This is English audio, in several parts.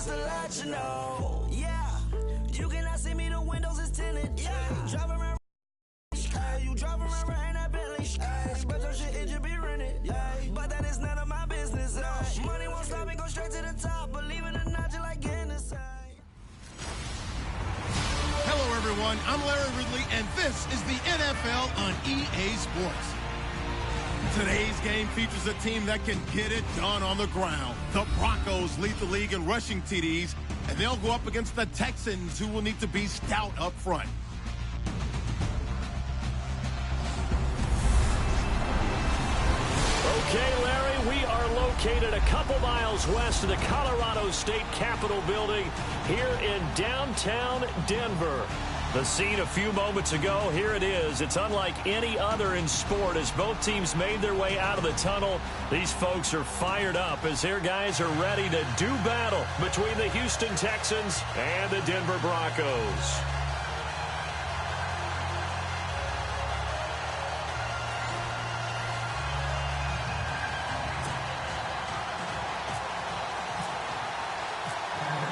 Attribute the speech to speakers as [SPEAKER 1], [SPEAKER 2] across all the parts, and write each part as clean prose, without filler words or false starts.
[SPEAKER 1] just to let you know. Yeah, you cannot see me, the windows is tinted. Yeah, driving around. You driving around in that Bentley. But your shit, it should be rented. But that is none of my business. Money won't stop me, go straight to the top. Believe it or not, you like getting the same.
[SPEAKER 2] Hello, everyone. I'm Larry Ridley, and this is the NFL on EA Sports. Today's game features a team that can get it done on the ground. The Broncos lead the league in rushing TDs, and they'll go up against the Texans, who will need to be stout up front.
[SPEAKER 3] Okay, Larry, we are located a couple miles west of the Colorado State Capitol building here in downtown Denver. The scene a few moments ago, here it is. It's unlike any other in sport as both teams made their way out of the tunnel. These folks are fired up as their guys are ready to do battle between the Houston Texans and the Denver Broncos.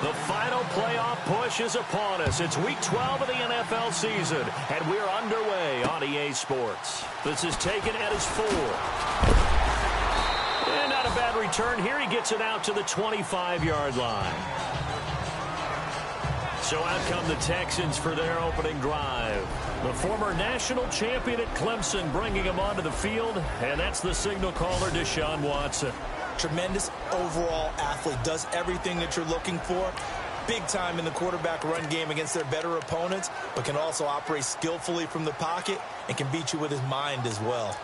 [SPEAKER 3] The final playoff push is upon us. It's week 12 of the NFL season, and we're underway on EA Sports. This is taken at his 4. And not a bad return here. He gets it out to the 25-yard line. So out come the Texans for their opening drive. The former national champion at Clemson bringing him onto the field, and that's the signal caller, Deshaun Watson.
[SPEAKER 4] Tremendous overall athlete, does everything that you're looking for. Big time in the quarterback run game against their better opponents, but can also operate skillfully from the pocket and can beat you with his mind as well.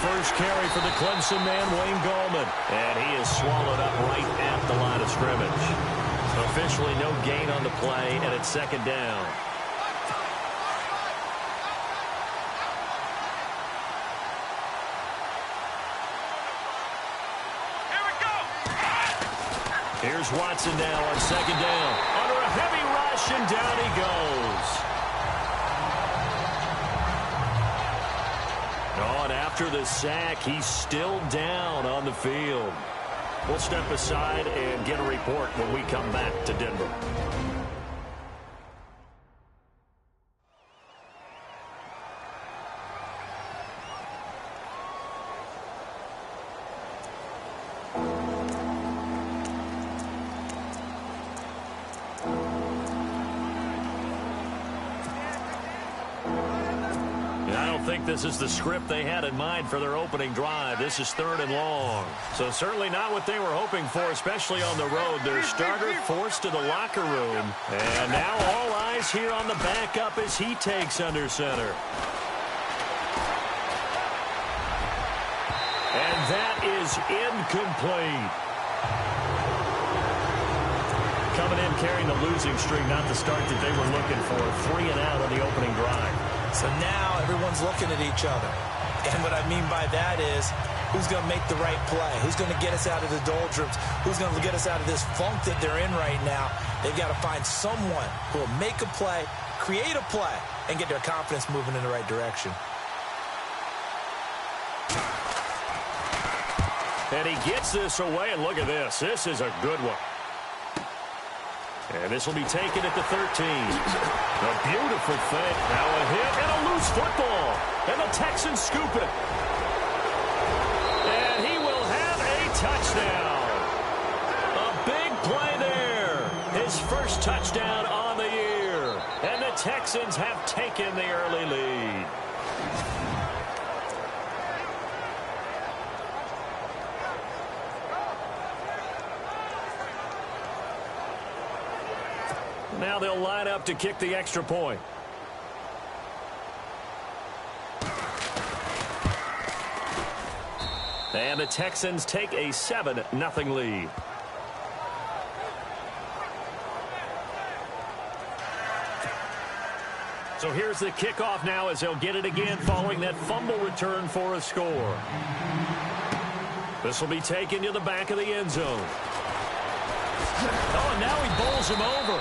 [SPEAKER 3] First carry for the Clemson man, Wayne Gallman. And he is swallowed up right at the line of scrimmage. Officially no gain on the play, and it's second down.
[SPEAKER 5] Here we go.
[SPEAKER 3] Here's Watson now on second down. Under a heavy rush, and down he goes. And after the sack, he's still down on the field. We'll step aside and get a report when we come back to Denver. This is the script they had in mind for their opening drive. This is 3rd and long. So certainly not what they were hoping for, especially on the road. Their starter forced to the locker room. And now all eyes here on the backup as he takes under center. And that is incomplete. Coming in carrying the losing streak, not the start that they were looking for. 3 and out on the opening drive.
[SPEAKER 4] So now everyone's looking at each other. And what I mean by that is, who's going to make the right play? Who's going to get us out of the doldrums? Who's going to get us out of this funk that they're in right now? They've got to find someone who will make a play, create a play, and get their confidence moving in the right direction.
[SPEAKER 3] And he gets this away, and look at this. This is a good one. And this will be taken at the 13. A beautiful fake. Now a hit and a loose football. And the Texans scoop it. And he will have a touchdown. A big play there. His first touchdown on the year. And the Texans have taken the early lead. Now they'll line up to kick the extra point. And the Texans take a 7-0 lead. So here's the kickoff now as they'll get it again following that fumble return for a score. This will be taken to the back of the end zone. Oh, and now he bowls him over.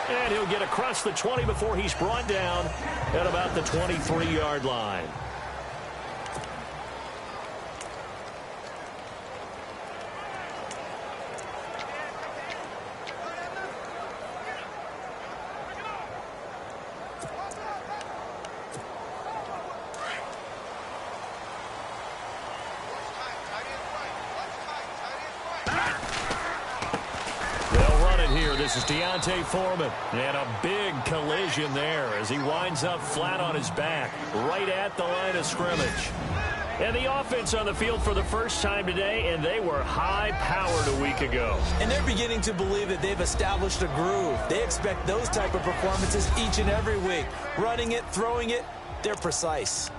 [SPEAKER 3] And he'll get across the 20 before he's brought down at about the 23-yard line. This is Deontay Foreman, and a big collision there as he winds up flat on his back right at the line of scrimmage. And the offense on the field for the first time today, and they were high-powered a week ago.
[SPEAKER 4] And they're beginning to believe that they've established a groove. They expect those type of performances each and every week. Running it, throwing it, they're precise.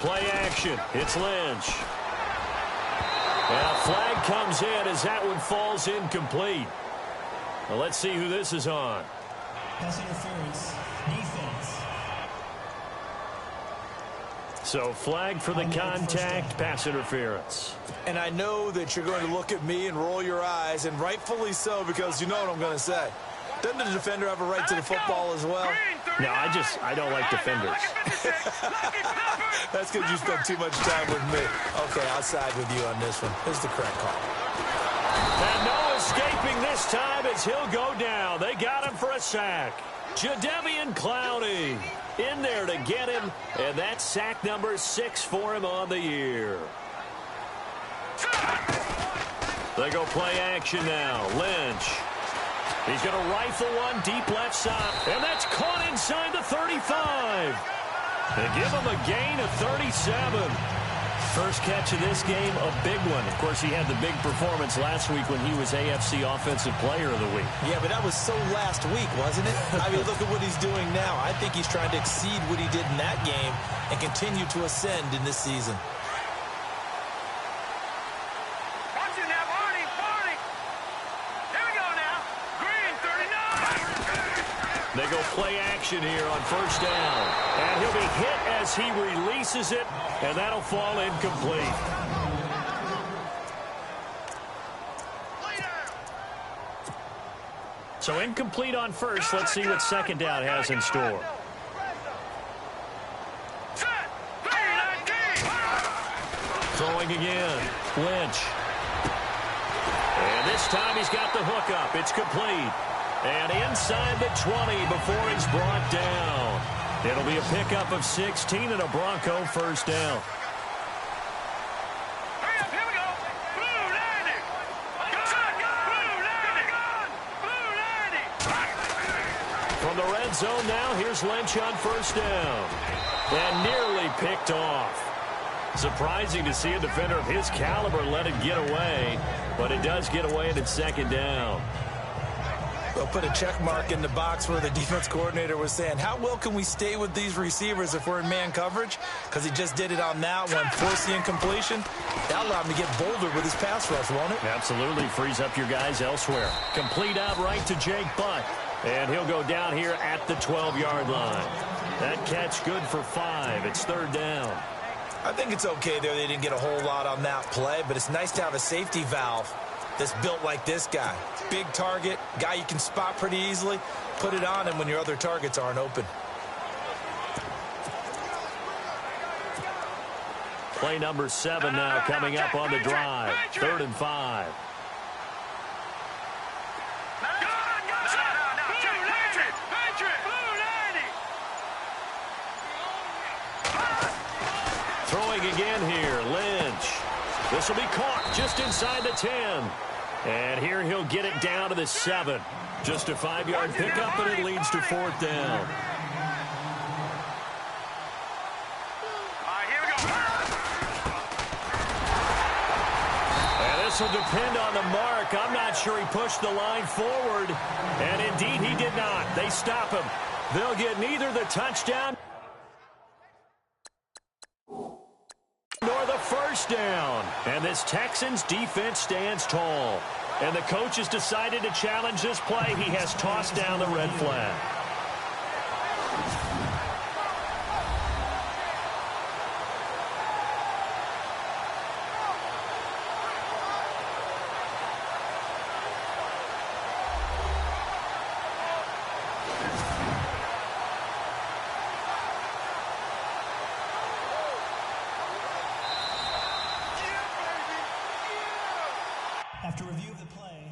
[SPEAKER 3] Play action. It's Lynch. And a flag comes in as that one falls incomplete. Well, let's see who this is on.
[SPEAKER 5] Pass interference. Defense.
[SPEAKER 3] So flag for the contact, pass interference.
[SPEAKER 4] And I know that you're going to look at me and roll your eyes, and rightfully so, because you know what I'm going to say. Doesn't the defender have a right to the football as well?
[SPEAKER 3] No, I don't like defenders.
[SPEAKER 4] That's because you spent too much time with me. Okay, I'll side with you on this one. Here's the correct call.
[SPEAKER 3] And no escaping this time as he'll go down. They got him for a sack. Jadeveon Clowney in there to get him, and that's sack number 6 for him on the year. They go play action now. Lynch. He's going to rifle one deep left side, and that's caught inside the 35. They give him a gain of 37. First catch of this game, a big one. Of course, he had the big performance last week when he was AFC Offensive Player of the Week.
[SPEAKER 4] Yeah, but that was so last week, wasn't it? I mean, look at what he's doing now. I think he's trying to exceed what he did in that game and continue to ascend in this season.
[SPEAKER 3] They go play action here on first down. And he'll be hit as he releases it, and that'll fall incomplete. So incomplete on first. Let's see what second down has in store. Throwing again. Lynch. And this time he's got the hook up. It's complete. And inside the 20 before he's brought down. It'll be a pickup of 16 and a Bronco first down.
[SPEAKER 6] Hurry up, here we go. Blue 90. Blue 90.
[SPEAKER 3] From the red zone now, here's Lynch on first down. And nearly picked off. Surprising to see a defender of his caliber let it get away. But it does get away and it's second down.
[SPEAKER 4] They'll put a check mark in the box where the defense coordinator was saying, how well can we stay with these receivers if we're in man coverage? Because he just did it on that one, force the incompletion. That'll allow him to get bolder with his pass rush, won't it?
[SPEAKER 3] Absolutely. Frees up your guys elsewhere. Complete out right to Jake Butt. And he'll go down here at the 12-yard line. That catch good for 5. It's third down.
[SPEAKER 4] I think it's okay there. They didn't get a whole lot on that play, but it's nice to have a safety valve that's built like this guy. Big target, guy you can spot pretty easily. Put it on him when your other targets aren't open.
[SPEAKER 3] Play number 7 now coming up on the drive. 3rd and 5. Throwing again here, Lynch. This will be caught just inside the 10. And here he'll get it down to the 7. Just a 5-yard pickup, and it leads to 4th down. And this will depend on the mark. I'm not sure he pushed the line forward. And indeed, he did not. They stop him. They'll get neither the touchdown first down. And this Texans defense stands tall. And the coach has decided to challenge this play. He has tossed down the red flag.
[SPEAKER 5] After review of the play,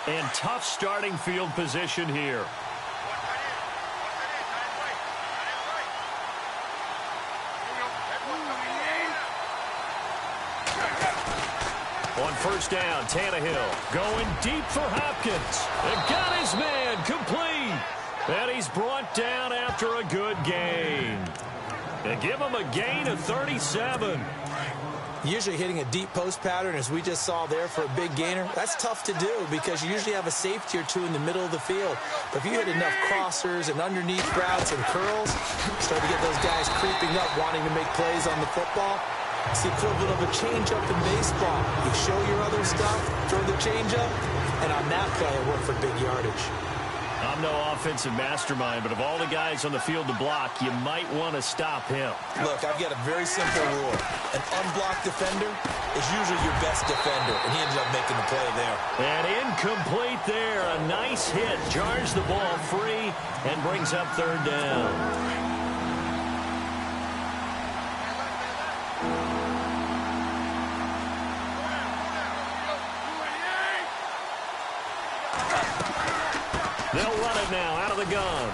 [SPEAKER 3] And tough starting field position here. On first down, Tannehill going deep for Hopkins. And got his man complete. And he's brought down after a good gain. And give him a gain of 37.
[SPEAKER 4] Usually hitting a deep post pattern, as we just saw there, for a big gainer, that's tough to do because you usually have a safety or two in the middle of the field. But if you hit enough crossers and underneath routes and curls, start to get those guys creeping up, wanting to make plays on the football. It's the equivalent of a changeup in baseball. You show your other stuff, throw the changeup, and on that play, it worked for big yardage.
[SPEAKER 3] I'm no offensive mastermind, but of all the guys on the field to block, you might want to stop him.
[SPEAKER 4] Look, I've got a very simple rule. An unblocked defender is usually your best defender, and he ended up making the play there.
[SPEAKER 3] And incomplete there. A nice hit. Jars the ball free and brings up third down. They'll run it now out of the gun.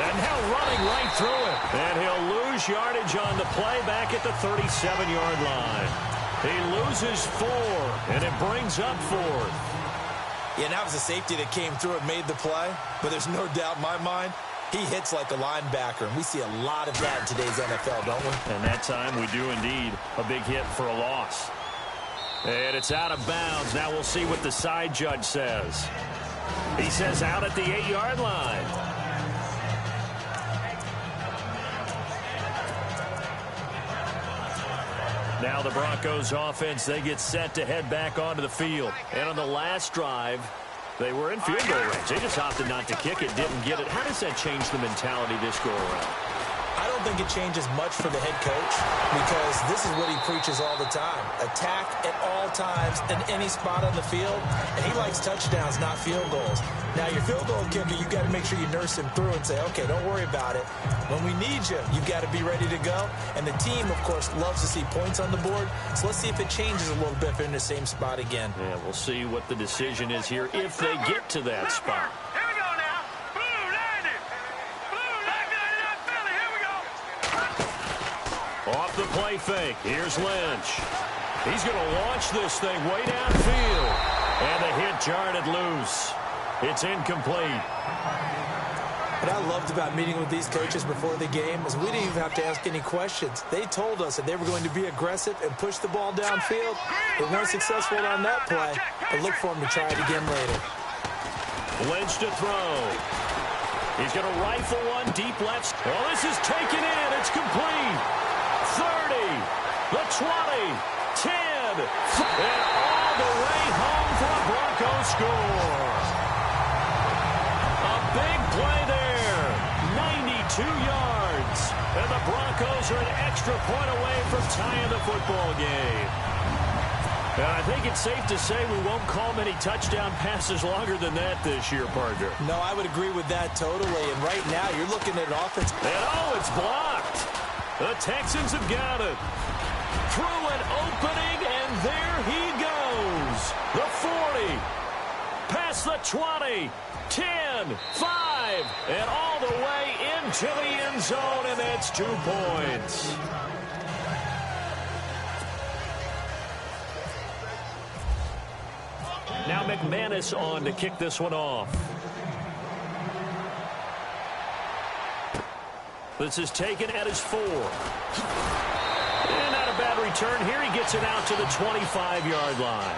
[SPEAKER 3] And now running right through it. And he'll lose yardage on the play back at the 37-yard line. He loses 4, and it brings up 4th.
[SPEAKER 4] Yeah, and that was a safety that came through and made the play. But there's no doubt in my mind, he hits like a linebacker. And we see a lot of that in today's NFL, don't we?
[SPEAKER 3] And that time we do indeed. A big hit for a loss. And it's out of bounds. Now we'll see what the side judge says. He says out at the 8-yard line. Now the Broncos offense, they get set to head back onto the field. And on the last drive, they were in field goal range. They just opted not to kick it, didn't get it. How does that change the mentality this go around?
[SPEAKER 4] I don't think it changes much for the head coach because this is what he preaches all the time. Attack at all times in any spot on the field, and he likes touchdowns, not field goals. Now, your field goal kicker, you've got to make sure you nurse him through and say, okay, don't worry about it. When we need you, you've got to be ready to go. And the team, of course, loves to see points on the board. So let's see if it changes a little bit if they're in the same spot again.
[SPEAKER 3] Yeah, we'll see what the decision is here if they get to that spot.
[SPEAKER 6] Here we go now. Blue landed. Blue landed. Philly. Here we go.
[SPEAKER 3] Off the play fake. Here's Lynch. He's going to launch this thing way downfield. And the hit jarred it loose. It's incomplete.
[SPEAKER 4] What I loved about meeting with these coaches before the game is we didn't even have to ask any questions. They told us that they were going to be aggressive and push the ball downfield. They weren't successful on that play, but look for them to try it again later.
[SPEAKER 3] Lynch to throw. He's going to rifle one deep left. Well, this is taken in. It's complete. 30, the 20, 10, and all the way home for a Broncos score. A big play there. 92 yards. And the Broncos are an extra point away from tying the football game. And I think it's safe to say we won't call many touchdown passes longer than that this year, partner.
[SPEAKER 4] No, I would agree with that totally. And right now, you're looking at offense.
[SPEAKER 3] And oh, it's blocked. The Texans have got it. Through an opening, and there he goes. The 40. Past the 20. 10, 5, and all the way into the end zone, and that's 2 points. Now McManus on to kick this one off. This is taken at his 4. And not a bad return here. He gets it out to the 25-yard line.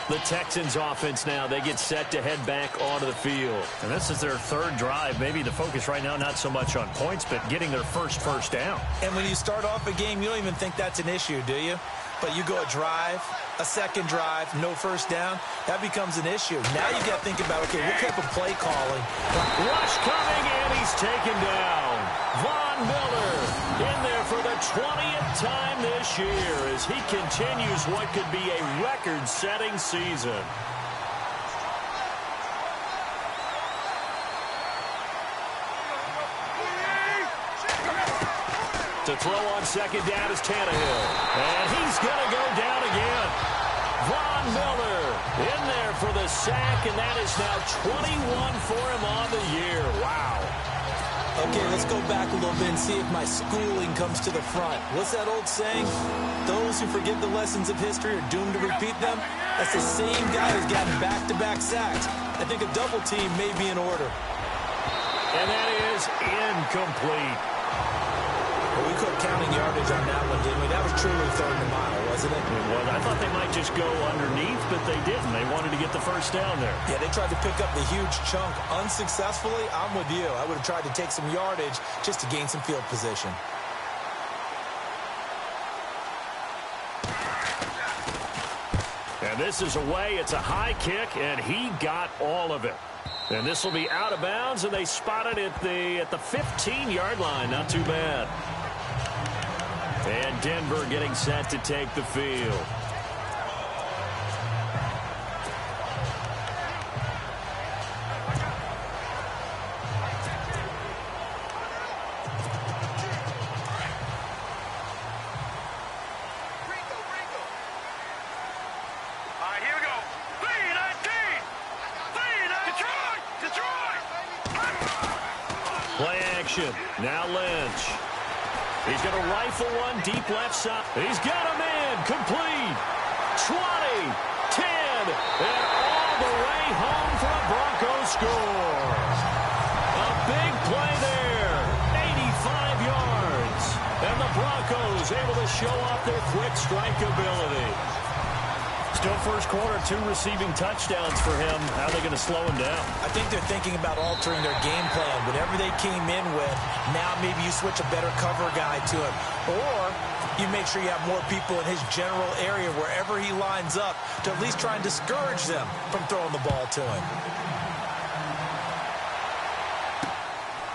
[SPEAKER 3] The Texans offense now, they get set to head back onto the field.
[SPEAKER 7] And this is their third drive. Maybe the focus right now not so much on points, but getting their first down.
[SPEAKER 4] And when you start off a game, you don't even think that's an issue, do you? But you go a drive, a second drive, no first down, that becomes an issue. Now you got to think about, okay, what type of play calling?
[SPEAKER 3] Rush coming, and he's taken down. Von Miller in there for the 20th time this year as he continues what could be a record-setting season. To throw on second down is Tannehill. And he's going to go down again. Von Miller in there for the sack, and that is now 21 for him on the year. Wow.
[SPEAKER 4] Okay, let's go back a little bit and see if my schooling comes to the front. What's that old saying? Those who forget the lessons of history are doomed to repeat them. That's the same guy who's gotten back-to-back sacks. I think a double team may be in order.
[SPEAKER 3] And that is incomplete.
[SPEAKER 4] Well, we quit counting yardage on that one, didn't we? That was truly third and a mile, wasn't it?
[SPEAKER 3] It was. I thought they might just go underneath, but they didn't. They wanted to get the first down there.
[SPEAKER 4] Yeah, they tried to pick up the huge chunk unsuccessfully. I'm with you. I would have tried to take some yardage just to gain some field position.
[SPEAKER 3] And this is away. It's a high kick, and he got all of it. And this will be out of bounds, and they spot it at the 15-yard line. Not too bad. And Denver getting set to take the field. Now Lynch. He's going to rifle one deep left side. He's got him in. Complete. 20, 10, and all the way home for a Broncos score. A big play there. 85 yards. And the Broncos able to show off their quick strike ability.
[SPEAKER 7] Still first quarter, 2 receiving touchdowns for him. How are they going to slow him down?
[SPEAKER 4] I think they're thinking about altering their game plan. Whatever they came in with, now maybe you switch a better cover guy to him. Or you make sure you have more people in his general area wherever he lines up to at least try and discourage them from throwing the ball to him.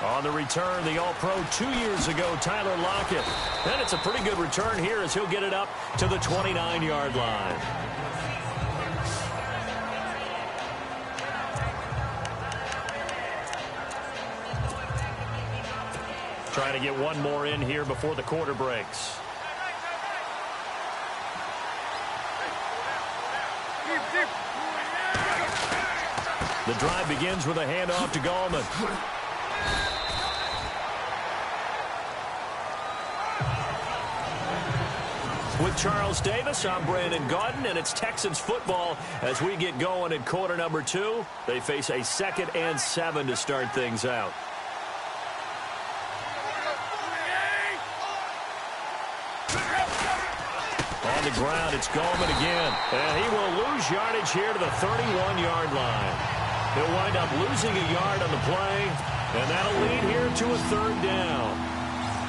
[SPEAKER 3] On the return, the All-Pro 2 years ago, Tyler Lockett. And it's a pretty good return here as he'll get it up to the 29-yard line. Trying to get one more in here before the quarter breaks. The drive begins with a handoff to Gallman. With Charles Davis, I'm Brandon Gaudin, and it's Texans football as we get going in quarter number 2. They face a 2nd and 7 to start things out. On the ground, it's Gallman again. And he will lose yardage here to the 31-yard line. He'll wind up losing a yard on the play, and that'll lead here to a 3rd down.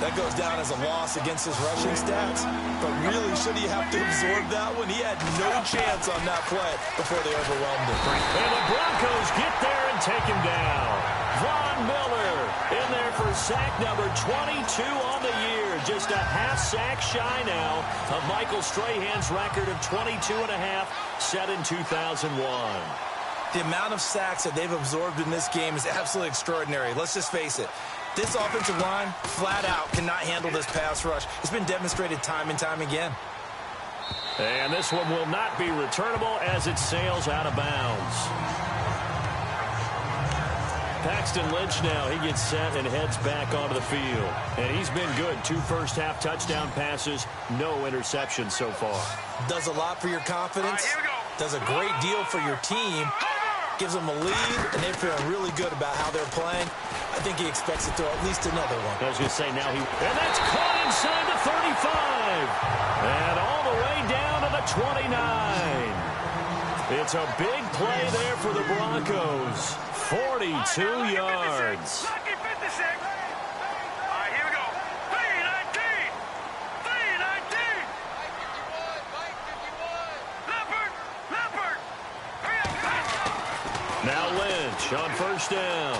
[SPEAKER 4] That goes down as a loss against his rushing stats. But really, should he have to absorb that one? He had no chance on that play before they overwhelmed him.
[SPEAKER 3] And the Broncos get there and take him down. Von Miller in there for sack number 22 on the year. Just a half sack shy now of Michael Strahan's record of 22.5 set in 2001.
[SPEAKER 4] The amount of sacks that they've absorbed in this game is absolutely extraordinary. Let's just face it. This offensive line, flat out, cannot handle this pass rush. It's been demonstrated time and time again.
[SPEAKER 3] And this one will not be returnable as it sails out of bounds. Paxton Lynch now, he gets set and heads back onto the field. And he's been good. 2 first-half touchdown passes, no interceptions so far.
[SPEAKER 4] Does a lot for your confidence.
[SPEAKER 6] Here we go.
[SPEAKER 4] Does a great deal for your team. Gives them a lead, and they're feeling really good about how they're playing. I think he expects to throw at least another one.
[SPEAKER 3] I was going to say now and that's caught inside the 35. And all the way down to the 29. It's a big play there for the Broncos. 42 yards.
[SPEAKER 6] Lucky 56. All right, here we go. 319. 319. Leopard.
[SPEAKER 3] Now Lynch on first down.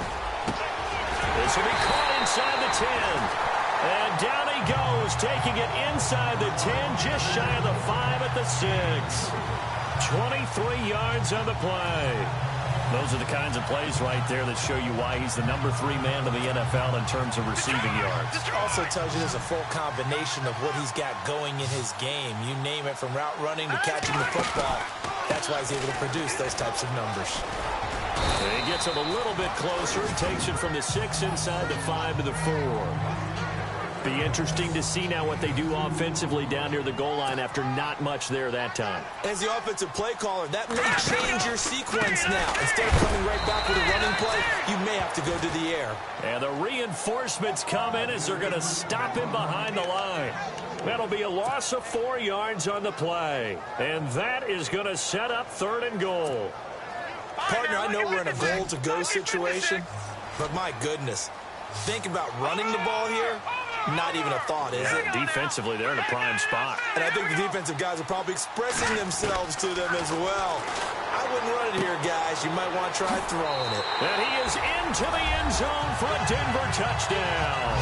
[SPEAKER 3] This will be caught inside the 10. And down he goes, taking it inside the 10, just shy of the 5 at the 6. 23 yards on the play. Those are the kinds of plays right there that show you why he's the number 3 man in the NFL in terms of receiving yards.
[SPEAKER 4] Also tells you there's a full combination of what he's got going in his game. You name it, from route running to catching the football. That's why he's able to produce those types of numbers.
[SPEAKER 3] He gets it a little bit closer, takes it from the 6 inside the 5 to the 4. Be interesting to see now what they do offensively down near the goal line after not much there that time.
[SPEAKER 4] As the offensive play caller, that may change your sequence now. Instead of coming right back with a running play, you may have to go to the air.
[SPEAKER 3] And the reinforcements come in as they're going to stop him behind the line. That'll be a loss of 4 yards on the play. And that is going to set up 3rd and goal.
[SPEAKER 4] Partner, I know we're in a goal-to-go situation, but my goodness, think about running the ball here. Not even a thought, is it?
[SPEAKER 3] Defensively, they're in a prime spot.
[SPEAKER 4] And I think the defensive guys are probably expressing themselves to them as well. I wouldn't run it here, guys. You might want to try throwing it.
[SPEAKER 3] And he is into the end zone for a Denver touchdown.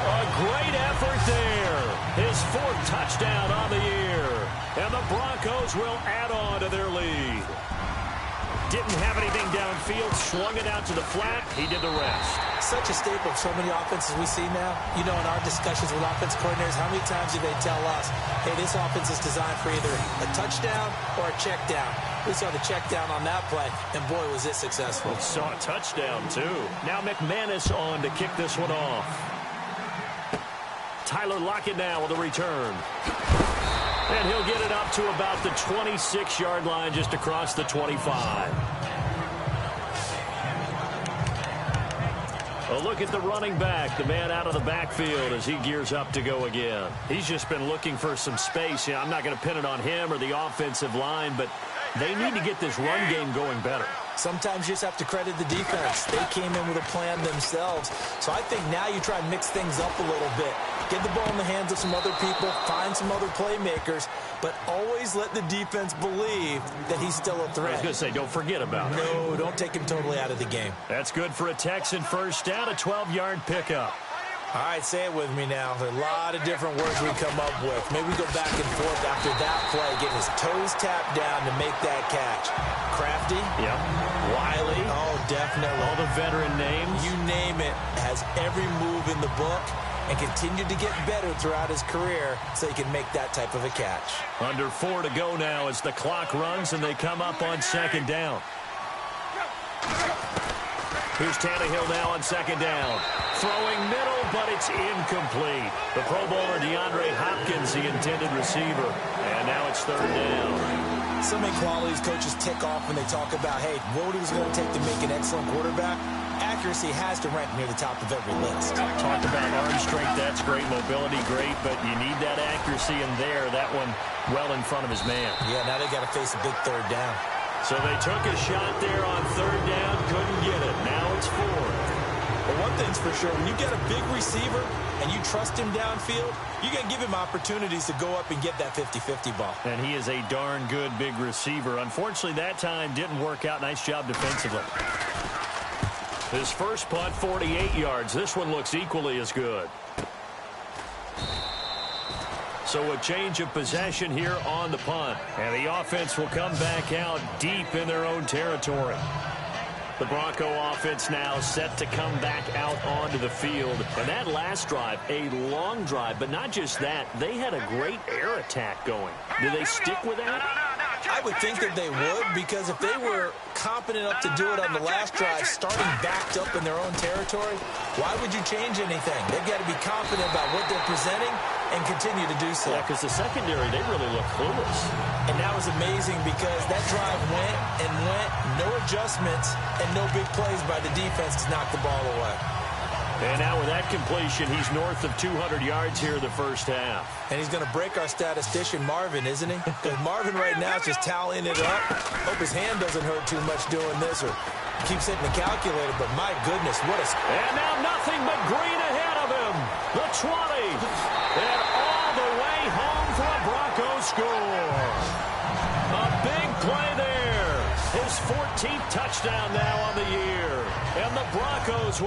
[SPEAKER 3] A great effort there. His 4th touchdown on the year. And the Broncos will add on to their lead. Didn't have anything downfield, swung it out to the flat. He did the rest.
[SPEAKER 4] Such a staple of so many offenses we see now. You know, in our discussions with offensive coordinators, how many times do they tell us, hey, this offense is designed for either a touchdown or a check down. We saw the check down on that play, and boy, was it successful.
[SPEAKER 3] We saw a touchdown, too. Now McManus on to kick this one off. Tyler Lockett now with a return. And he'll get it up to about the 26-yard line, just across the 25. A look at the running back, the man out of the backfield as he gears up to go again. He's just been looking for some space. I'm not going to pin it on him or the offensive line, but they need to get this run game going better.
[SPEAKER 4] Sometimes you just have to credit the defense. They came in with a plan themselves. So I think now you try and mix things up a little bit. Get the ball in the hands of some other people, find some other playmakers, but always let the defense believe that he's still a threat.
[SPEAKER 3] I was going to say, don't forget about it.
[SPEAKER 4] No, don't take him totally out of the game.
[SPEAKER 3] That's good for a Texan first down, a 12-yard pickup.
[SPEAKER 4] All right, say it with me now. There are a lot of different words we come up with. Maybe we go back and forth after that play, getting his toes tapped down to make that catch. Crafty.
[SPEAKER 3] Yep.
[SPEAKER 4] Wiley. Oh, definitely.
[SPEAKER 3] All the veteran names.
[SPEAKER 4] You name it. Has every move in the book and continued to get better throughout his career so he can make that type of a catch.
[SPEAKER 3] Under 4 to go now as the clock runs and they come up on 2nd down. Here's Tannehill now on 2nd down. Throwing middle, but it's incomplete. The Pro Bowler DeAndre Hopkins, the intended receiver. And now it's 3rd down.
[SPEAKER 4] So many qualities coaches tick off when they talk about, hey, what it was going to take to make an excellent quarterback. Accuracy has to rank near the top of every list.
[SPEAKER 3] Talked about arm strength, that's great. Mobility, great, but you need that accuracy in there. That one well in front of his man.
[SPEAKER 4] Yeah, now they got to face a big 3rd down.
[SPEAKER 3] So they took a shot there on 3rd down, couldn't get it. Now it's 4th.
[SPEAKER 4] But one thing's for sure, when you get a big receiver and you trust him downfield, you're going to give him opportunities to go up and get that 50-50 ball.
[SPEAKER 3] And he is a darn good big receiver. Unfortunately, that time didn't work out. Nice job defensively. His first punt, 48 yards. This one looks equally as good. So a change of possession here on the punt. And the offense will come back out deep in their own territory. The Bronco offense now set to come back out onto the field. And that last drive, a long drive, but not just that. They had a great air attack going. Do they stick with that?
[SPEAKER 6] No.
[SPEAKER 4] I would think that they would, because if they were competent enough to do it on the last drive, starting backed up in their own territory, why would you change anything? They've got to be confident about what they're presenting and continue to do so.
[SPEAKER 3] Yeah, because the secondary, they really look clueless.
[SPEAKER 4] And that was amazing because that drive went and went, no adjustments, and no big plays by the defense to knock the ball away.
[SPEAKER 3] And now with that completion, he's north of 200 yards here in the first half.
[SPEAKER 4] And he's going to break our statistician, Marvin, isn't he? Because Marvin right now is just tallying it up. Hope his hand doesn't hurt too much doing this or keeps hitting the calculator, but my goodness, what a...
[SPEAKER 3] And now nothing but green ahead of him. The 20. And all the way home for a Broncos score. A big play there. His 14th touchdown now on the year. And the Broncos...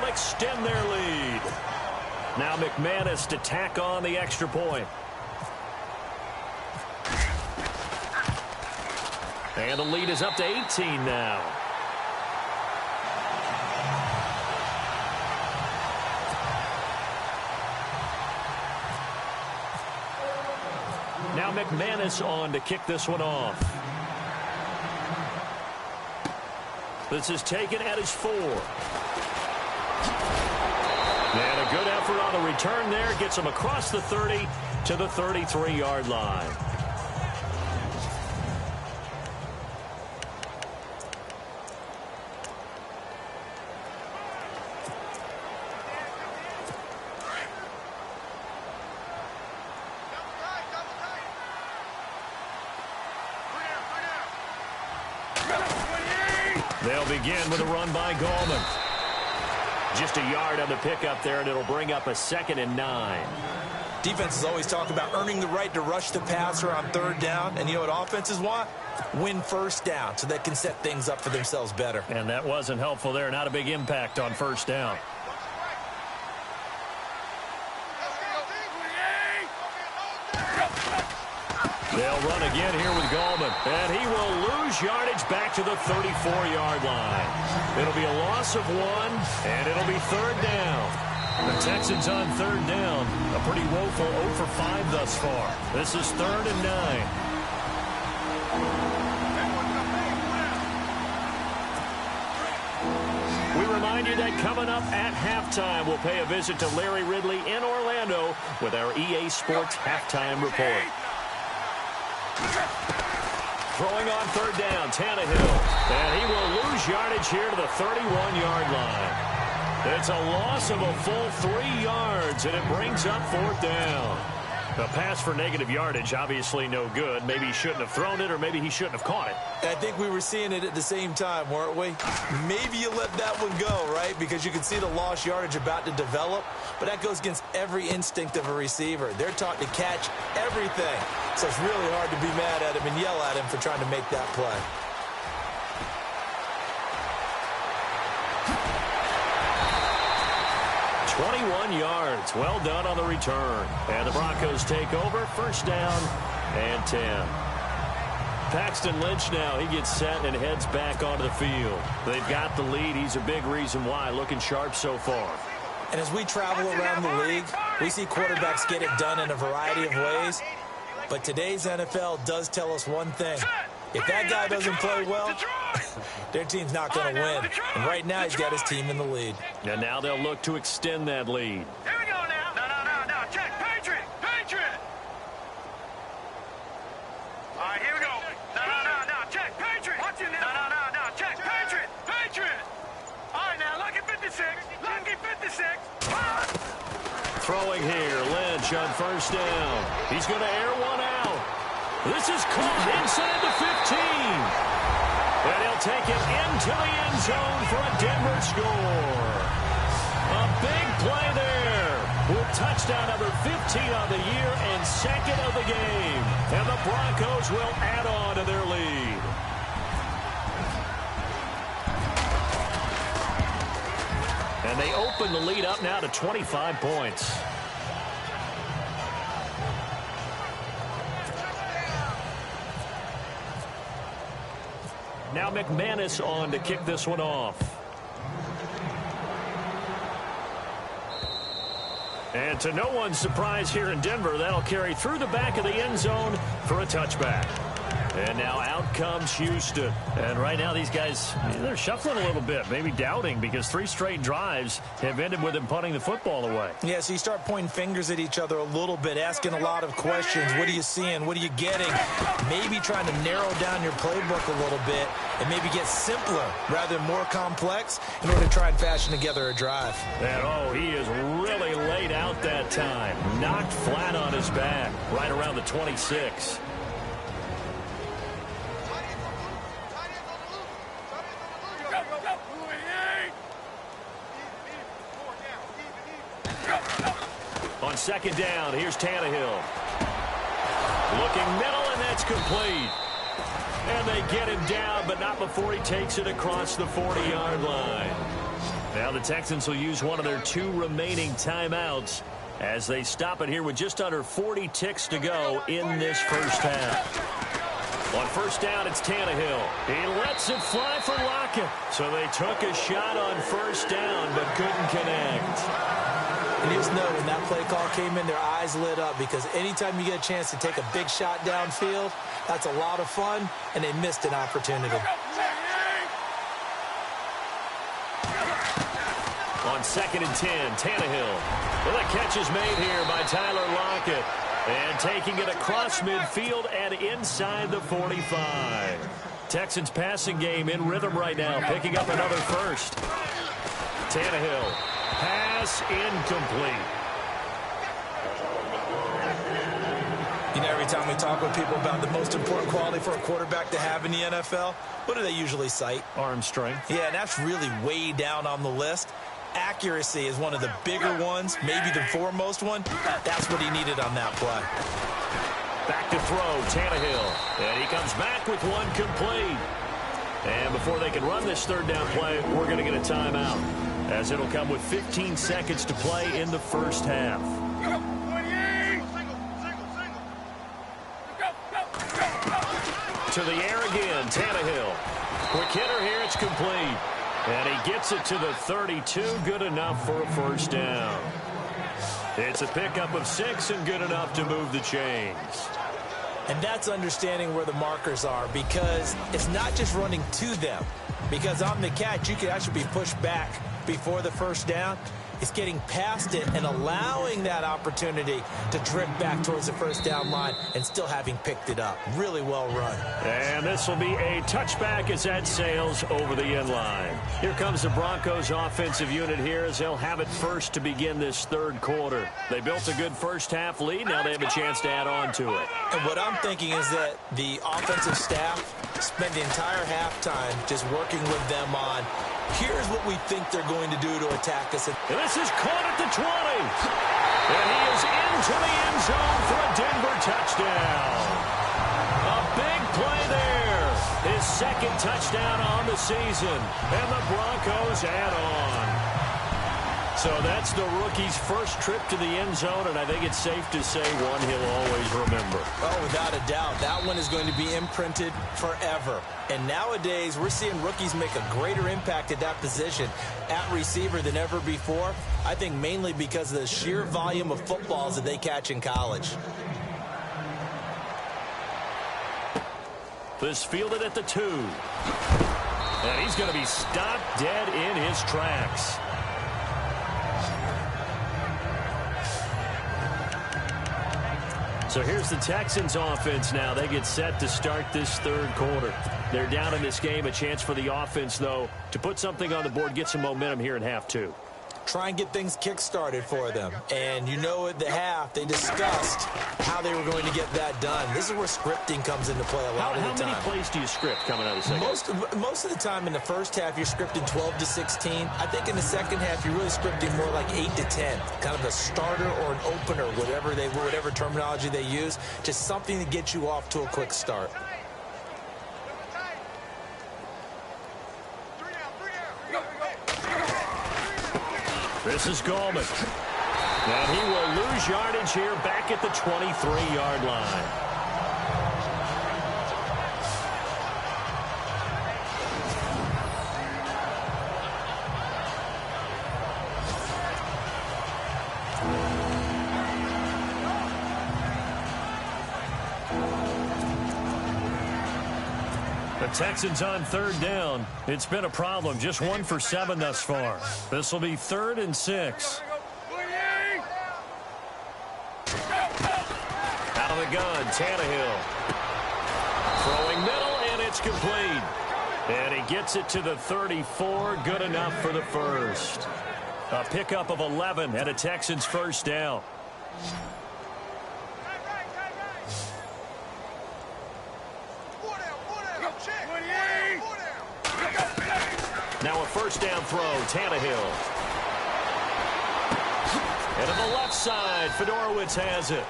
[SPEAKER 3] extend their lead. Now McManus to tack on the extra point. And the lead is up to 18 now. Now McManus on to kick this one off. This is taken at his 4. And a good effort on the return there. Gets him across the 30 to the 33-yard line. They'll begin with a run by Gallman. Just a yard on the pickup there, and it'll bring up a 2nd and 9.
[SPEAKER 4] Defenses always talk about earning the right to rush the passer on 3rd down. And you know what offenses want? Win 1st down so they can set things up for themselves better.
[SPEAKER 3] And that wasn't helpful there. Not a big impact on 1st down. They'll run again here with Gallman. And he will lose yardage back to the 34-yard line. It'll be a loss of 1, and it'll be 3rd down. The Texans on 3rd down. A pretty woeful 0 for 5 thus far. This is 3rd and 9. We remind you that coming up at halftime, we'll pay a visit to Larry Ridley in Orlando with our EA Sports Halftime Report. Throwing on 3rd down, Tannehill. And he will lose yardage here to the 31-yard line. It's a loss of a full 3 yards, and it brings up 4th down. A pass for negative yardage, obviously no good. Maybe he shouldn't have thrown it, or maybe he shouldn't have caught it.
[SPEAKER 4] I think we were seeing it at the same time, weren't we? Maybe you let that one go, right? Because you can see the lost yardage about to develop. But that goes against every instinct of a receiver. They're taught to catch everything. So it's really hard to be mad at him and yell at him for trying to make that play.
[SPEAKER 3] .21 yards. Well done on the return. And the Broncos take over. 1st down and 10. Paxton Lynch now. He gets set and heads back onto the field. They've got the lead. He's a big reason why. Looking sharp so far.
[SPEAKER 4] And as we travel around the league, we see quarterbacks get it done in a variety of ways. But today's NFL does tell us one thing. If that guy doesn't play well, their team's not going to win. And right now, he's got his team in the lead.
[SPEAKER 3] And now they'll look to extend that lead.
[SPEAKER 6] Here we go now. No. Check. Patriot. All right, here we go. No. Check. Patriot. Watch it now. No. Check. Patriot. All right, now, lucky 56.
[SPEAKER 3] Throwing here. Lynch on 1st down. He's going to air one out. This is caught inside the 15. And he'll take it into the end zone for a Denver score. A big play there. With touchdown number 15 on the year and 2nd of the game. And the Broncos will add on to their lead. And they open the lead up now to 25 points. Now McManus on to kick this one off. And to no one's surprise here in Denver, that'll carry through the back of the end zone for a touchback. And now out comes Houston. And right now these guys, they're shuffling a little bit, maybe doubting, because 3 straight drives have ended with them punting the football away.
[SPEAKER 4] Yeah, so you start pointing fingers at each other a little bit, asking a lot of questions. What are you seeing? What are you getting? Maybe trying to narrow down your playbook a little bit and maybe get simpler rather than more complex in order to try and fashion together a drive.
[SPEAKER 3] And, he is really laid out that time. Knocked flat on his back right around the 26. On second down, here's Tannehill. Looking middle, and that's complete. And they get him down, but not before he takes it across the 40-yard line. Now the Texans will use one of their 2 remaining timeouts as they stop it here with just under 40 ticks to go in this first half. On first down, it's Tannehill. He lets it fly for Lockett. So they took a shot on first down, but couldn't connect.
[SPEAKER 4] And you just know when that play call came in, their eyes lit up, because anytime you get a chance to take a big shot downfield, that's a lot of fun, and they missed an opportunity.
[SPEAKER 3] On second and 10, Tannehill. Well, the catch is made here by Tyler Lockett. And taking it across midfield and inside the 45. Texans passing game in rhythm right now, picking up another first. Tannehill. Pass incomplete.
[SPEAKER 4] You know, every time we talk with people about the most important quality for a quarterback to have in the NFL, what do they usually cite?
[SPEAKER 3] Arm strength.
[SPEAKER 4] Yeah, and that's really way down on the list. Accuracy is one of the bigger ones, maybe the foremost one. That's what he needed on that play.
[SPEAKER 3] Back to throw, Tannehill. And he comes back with one complete. And before they can run this third down play, we're going to get a timeout, as it'll come with 15 seconds to play in the first half. To the air again, Tannehill. Quick hitter here, it's complete. And he gets it to the 32, good enough for a first down. It's a pickup of 6 and good enough to move the chains.
[SPEAKER 4] And that's understanding where the markers are, because it's not just running to them. Because on the catch, you could actually be pushed back before the first down. It's getting past it and allowing that opportunity to drift back towards the first down line and still having picked it up. Really well run.
[SPEAKER 3] And this will be a touchback as that sails over the end line. Here comes the Broncos offensive unit here as they'll have it first to begin this third quarter. They built a good first half lead. Now they have a chance to add on to it.
[SPEAKER 4] And what I'm thinking is that the offensive staff spent the entire halftime just working with them on, here's what we think they're going to do to attack us.
[SPEAKER 3] And this is caught at the 20. And he is into the end zone for a Denver touchdown. A big play there. His second touchdown on the season. And the Broncos add on. So that's the rookie's first trip to the end zone, and I think it's safe to say one he'll always remember.
[SPEAKER 4] Oh, without a doubt. That one is going to be imprinted forever. And nowadays, we're seeing rookies make a greater impact at that position at receiver than ever before. I think mainly because of the sheer volume of footballs that they catch in college.
[SPEAKER 3] This fielded at the 2. And he's going to be stopped dead in his tracks. So here's the Texans offense now. They get set to start this third quarter. They're down in this game. A chance for the offense, though, to put something on the board, get some momentum here in half 2.
[SPEAKER 4] Try and get things kick-started for them. And you know at the half, they discussed how they were going to get that done. This is where scripting comes into play a lot of the time.
[SPEAKER 3] How many plays do you script coming out of the second?
[SPEAKER 4] Most of the time in the first half, you're scripting 12 to 16. I think in the second half, you're really scripting more like 8 to 10. Kind of a starter or an opener, whatever terminology they use. Just something to get you off to a quick start.
[SPEAKER 3] This is Gallman. And he will lose yardage here back at the 23-yard line. The Texans on third down. It's been a problem. Just 1 for 7 thus far. This will be 3rd and 6. Out of the gun, Tannehill. Throwing middle, and it's complete. And he gets it to the 34. Good enough for the first. A pickup of 11 and a Texans first down. Now a first down throw, Tannehill. And on the left side, Fedorowicz has it.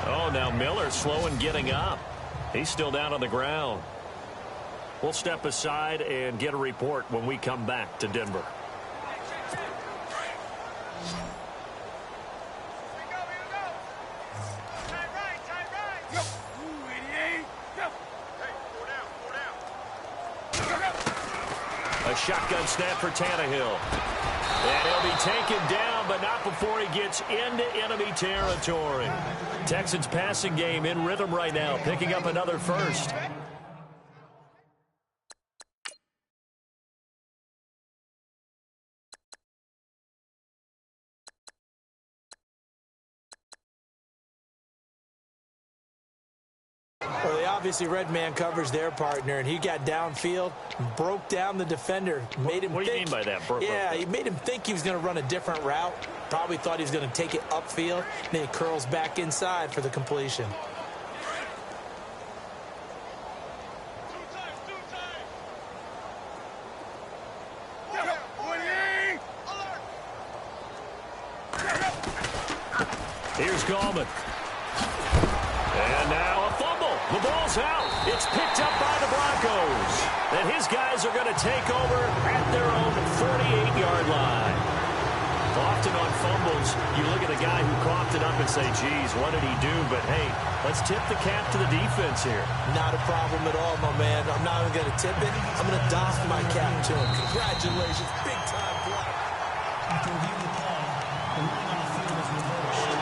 [SPEAKER 3] Oh, now Miller slow in getting up. He's still down on the ground. We'll step aside and get a report when we come back to Denver. A shotgun snap for Tannehill. And he'll be taken down, but not before he gets into enemy territory. Texans passing game in rhythm right now, picking up another first.
[SPEAKER 4] Well, they obviously red man covers their partner, and he got downfield, broke down the defender, made him
[SPEAKER 3] What do you mean by that?
[SPEAKER 4] He made him think he was going to run a different route. Probably thought he was going to take it upfield, and then he curls back inside for the completion.
[SPEAKER 3] Here's Gallman. And now a fumble. The ball's out. It's picked up by the Broncos. And his guys are going to take over at their own 48-yard line. Often on fumbles, you look at the guy who coughed it up and say, geez, what did he do? But, hey, let's tip the cap to the defense here.
[SPEAKER 4] Not a problem at all, my man. I'm not even going to tip it. I'm going to doff my cap to him. Congratulations. Big-time play.
[SPEAKER 5] After reviewing the play, the ruling on the field is reversed.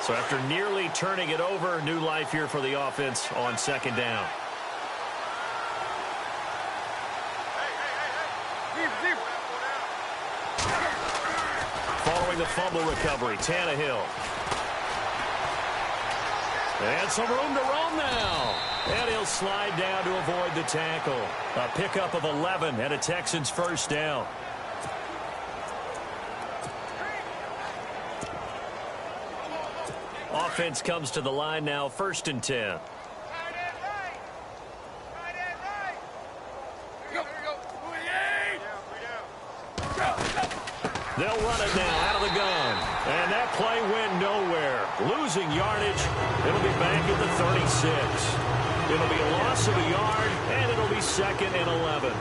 [SPEAKER 3] So after nearly turning it over, new life here for the offense on second down. Following the fumble recovery, Tannehill. And some room to roam now. And he'll slide down to avoid the tackle. A pickup of 11 and a Texans first down. Offense comes to the line now, 1st and 10. They'll run it now out of the gun. And that play went nowhere. Losing yardage. It'll be back at the 36. It'll be a loss of a yard, and it'll be 2nd and 11.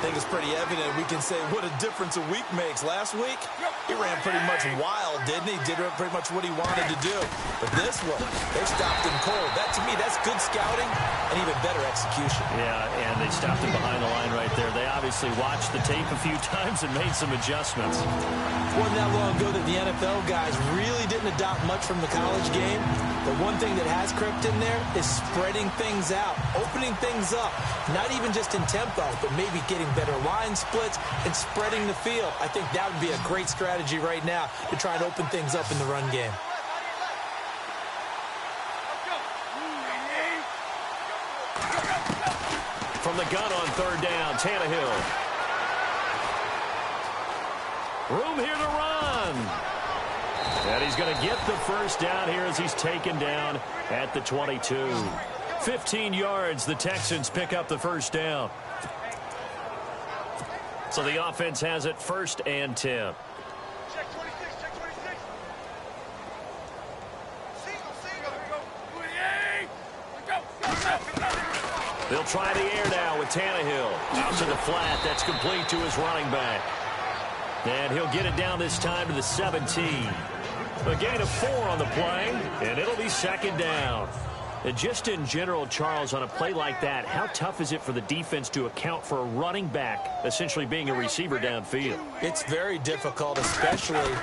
[SPEAKER 4] I think it's pretty evident. We can say what a difference a week makes. Last week, he ran pretty much wild, didn't he? Did pretty much what he wanted to do. But this one, they stopped him cold. That, to me, that's good scouting and even better execution.
[SPEAKER 3] Yeah, and they stopped him behind the line right there. They obviously watched the tape a few times and made some adjustments.
[SPEAKER 4] Wasn't that long ago that the NFL guys really didn't adopt much from the college game. But one thing that has crept in there is spreading things out, opening things up, not even just in tempo, but maybe getting better line splits and spreading the field. I think that would be a great strategy right now to try and open things up in the run game.
[SPEAKER 3] From the gun on 3rd down, Tannehill. Room here to run. And he's going to get the first down here as he's taken down at the 22. 15 yards, the Texans pick up the first down. So the offense has it 1st and 10.
[SPEAKER 6] Check 26, check 26. Single.
[SPEAKER 3] They'll try the air now with Tannehill. Out to the flat. That's complete to his running back. And he'll get it down this time to the 17. A gain of 4 on the play, and it'll be 2nd down. And just in general, Charles, on a play like that, how tough is it for the defense to account for a running back essentially being a receiver downfield?
[SPEAKER 4] It's very difficult, especially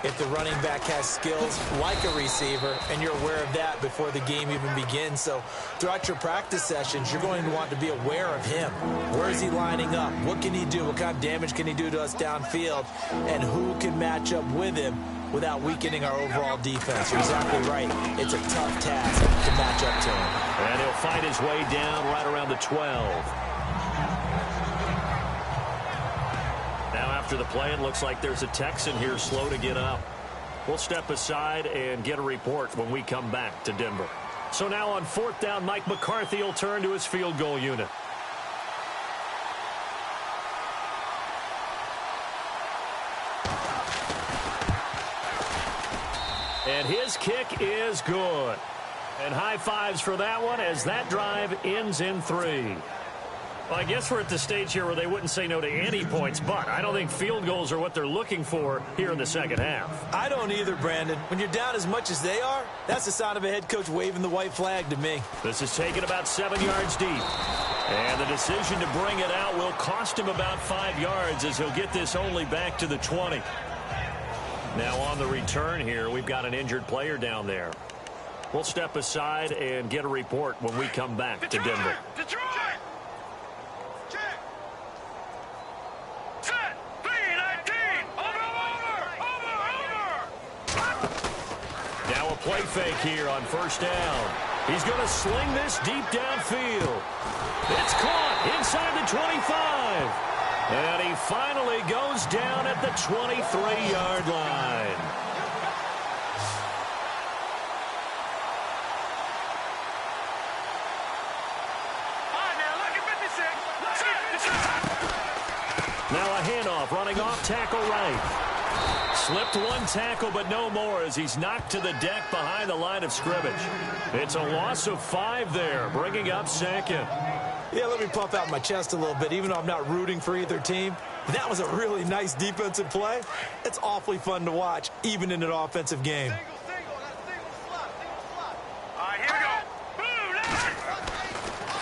[SPEAKER 4] if the running back has skills like a receiver, and you're aware of that before the game even begins. So throughout your practice sessions, you're going to want to be aware of him. Where is he lining up? What can he do? What kind of damage can he do to us downfield? And who can match up with him without weakening our overall defense? You're exactly right. It's a tough task to match up to him.
[SPEAKER 3] And he'll fight his way down right around the 12. Now after the play, it looks like there's a Texan here slow to get up. We'll step aside and get a report when we come back to Denver. So now on 4th down, Mike McCarthy will turn to his field goal unit. And his kick is good. And high fives for that one as that drive ends in 3. Well, I guess we're at the stage here where they wouldn't say no to any points, but I don't think field goals are what they're looking for here in the 2nd half.
[SPEAKER 4] I don't either, Brandon. When you're down as much as they are, that's the sign of a head coach waving the white flag to me.
[SPEAKER 3] This is taken about 7 yards deep. And the decision to bring it out will cost him about 5 yards as he'll get this only back to the 20. Now on the return here, we've got an injured player down there. We'll step aside and get a report when we come back to Denver.
[SPEAKER 6] Detroit! Check! Set! 3-19! Over!
[SPEAKER 3] Now a play fake here on 1st down. He's going to sling this deep downfield. It's caught inside the 25. And he finally goes down at the 23-yard line. Now a handoff running off tackle right. Slipped one tackle, but no more as he's knocked to the deck behind the line of scrimmage. It's a loss of 5 there, bringing up 2nd.
[SPEAKER 4] Yeah, let me puff out my chest a little bit, even though I'm not rooting for either team. That was a really nice defensive play. It's awfully fun to watch, even in an offensive game.
[SPEAKER 6] All right, here we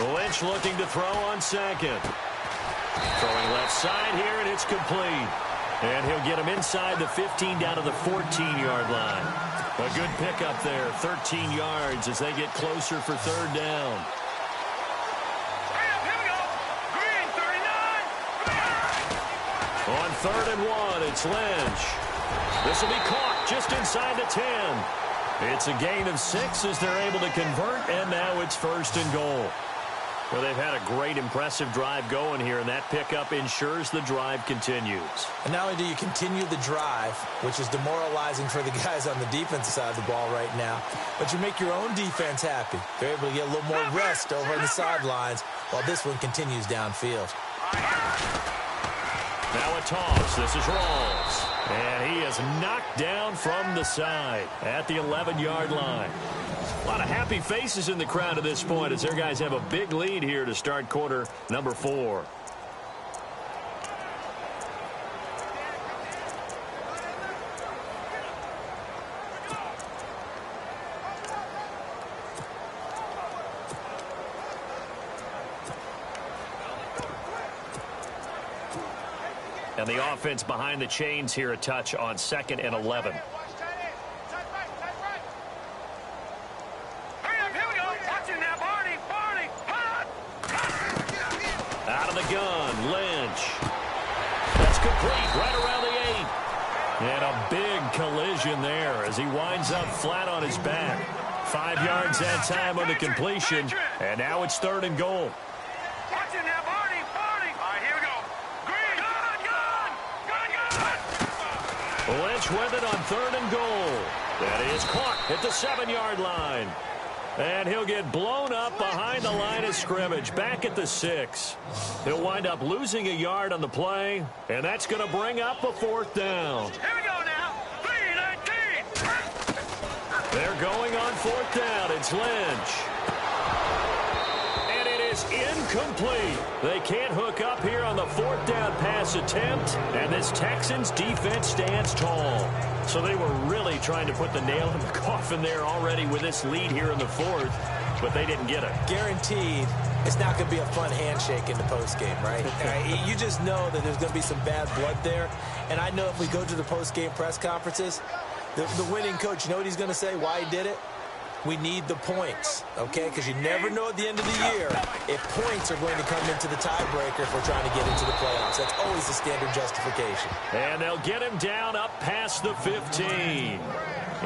[SPEAKER 6] go.
[SPEAKER 3] Lynch looking to throw on 2nd. Throwing left side here, and it's complete. And he'll get him inside the 15 down to the 14-yard line. A good pickup there, 13 yards as they get closer for 3rd down. On 3rd and 1, it's Lynch. This will be caught just inside the 10. It's a gain of 6 as they're able to convert, and now it's 1st and goal. Well, they've had a great, impressive drive going here, and that pickup ensures the drive continues.
[SPEAKER 4] And not only do you continue the drive, which is demoralizing for the guys on the defensive side of the ball right now, but you make your own defense happy. They're able to get a little more rest over on the sidelines while this one continues downfield.
[SPEAKER 3] Now a toss. This is Rawls. And he is knocked down from the side at the 11-yard line. A lot of happy faces in the crowd at this point as their guys have a big lead here to start quarter number 4. And the offense behind the chains here a touch on 2nd and 11. Out of the gun, Lynch. That's complete right around the 8. And a big collision there as he winds up flat on his back. 5 yards that time on the completion, and now it's 3rd and goal. Lynch with it on 3rd and goal. That is caught at the 7-yard line. And he'll get blown up behind the line of scrimmage, back at the 6. He'll wind up losing a yard on the play, and that's going to bring up a 4th down.
[SPEAKER 6] Here we go now. 3-19.
[SPEAKER 3] They're going on 4th down. It's Lynch. And it is incomplete. They can't hook up here on the 4th down pass attempt, and this Texans defense stands tall. So they were really trying to put the nail in the coffin there already with this lead here in the 4th, but they didn't get it.
[SPEAKER 4] Guaranteed it's not going to be a fun handshake in the postgame, right? You just know that there's going to be some bad blood there. And I know if we go to the postgame press conferences, the winning coach, you know what he's going to say, why he did it? We need the points, okay? Because you never know at the end of the year if points are going to come into the tiebreaker if we're trying to get into the playoffs. That's always the standard justification.
[SPEAKER 3] And they'll get him down up past the 15.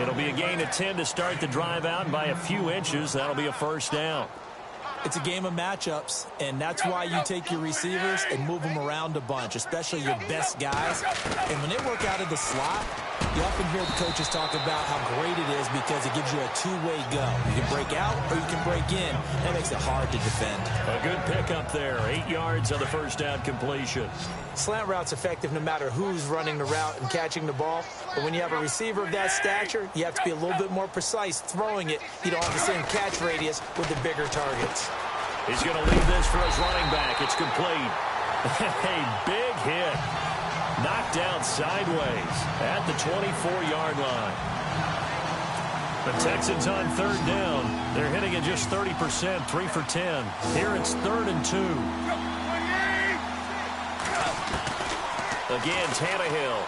[SPEAKER 3] It'll be a gain of 10 to start the drive out, and by a few inches, that'll be a 1st down.
[SPEAKER 4] It's a game of matchups, and that's why you take your receivers and move them around a bunch, especially your best guys. And when they work out of the slot, you often hear the coaches talk about how great it is because it gives you a two-way go. You can break out or you can break in. That makes it hard to defend.
[SPEAKER 3] A good pickup there. 8 yards on the 1st down completion.
[SPEAKER 4] Slant route's effective no matter who's running the route and catching the ball. But when you have a receiver of that stature, you have to be a little bit more precise throwing it. You don't have the same catch radius with the bigger targets.
[SPEAKER 3] He's going to leave this for his running back. It's complete. A big hit. Knocked down sideways at the 24-yard line. The Texans on 3rd down. They're hitting it just 30%, 3 for 10. Here it's 3rd and 2. Again, Tannehill.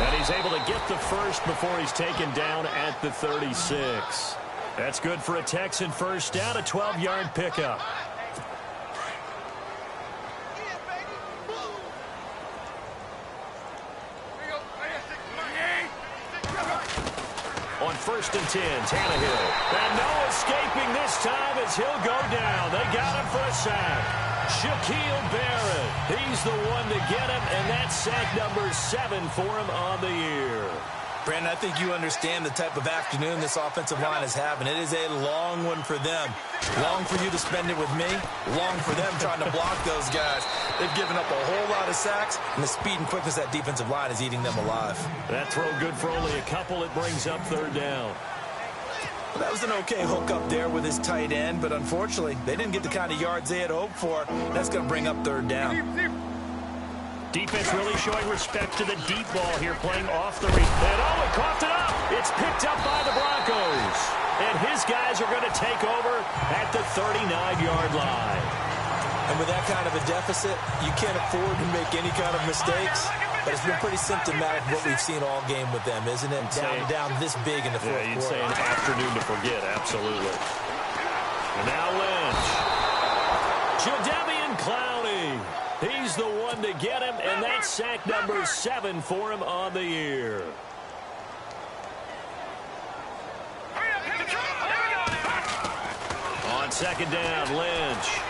[SPEAKER 3] And he's able to get the first before he's taken down at the 36. That's good for a Texan 1st down, a 12-yard pickup. On 1st and 10, Tannehill. And no escaping this time as he'll go down. They got him for a sack. Shaquille Barrett. He's the one to get him, and that's sack number 7 for him on the year.
[SPEAKER 4] Brandon, I think you understand the type of afternoon this offensive line is having. It is a long one for them. Long for you to spend it with me. Long for them trying to block those guys. They've given up a whole lot of sacks, and the speed and quickness of that defensive line is eating them alive.
[SPEAKER 3] That throw good for only a couple. It brings up 3rd down.
[SPEAKER 4] Well, that was an okay hook up there with his tight end, but unfortunately, they didn't get the kind of yards they had hoped for. That's going to bring up 3rd down.
[SPEAKER 3] Defense really showing respect to the deep ball here, playing off the read. And oh, it coughed it up. It's picked up by the Broncos. And his guys are going to take over at the 39-yard line.
[SPEAKER 4] And with that kind of a deficit, you can't afford to make any kind of mistakes. But it's been pretty symptomatic of what we've seen all game with them, isn't it? Down this big in the 4th quarter.
[SPEAKER 3] Yeah, you'd say an afternoon to forget, absolutely. And now Lynch. Jadeveon Clowney. He's the one to get him, and that's sack number 7 for him on the year. On 2nd down, Lynch.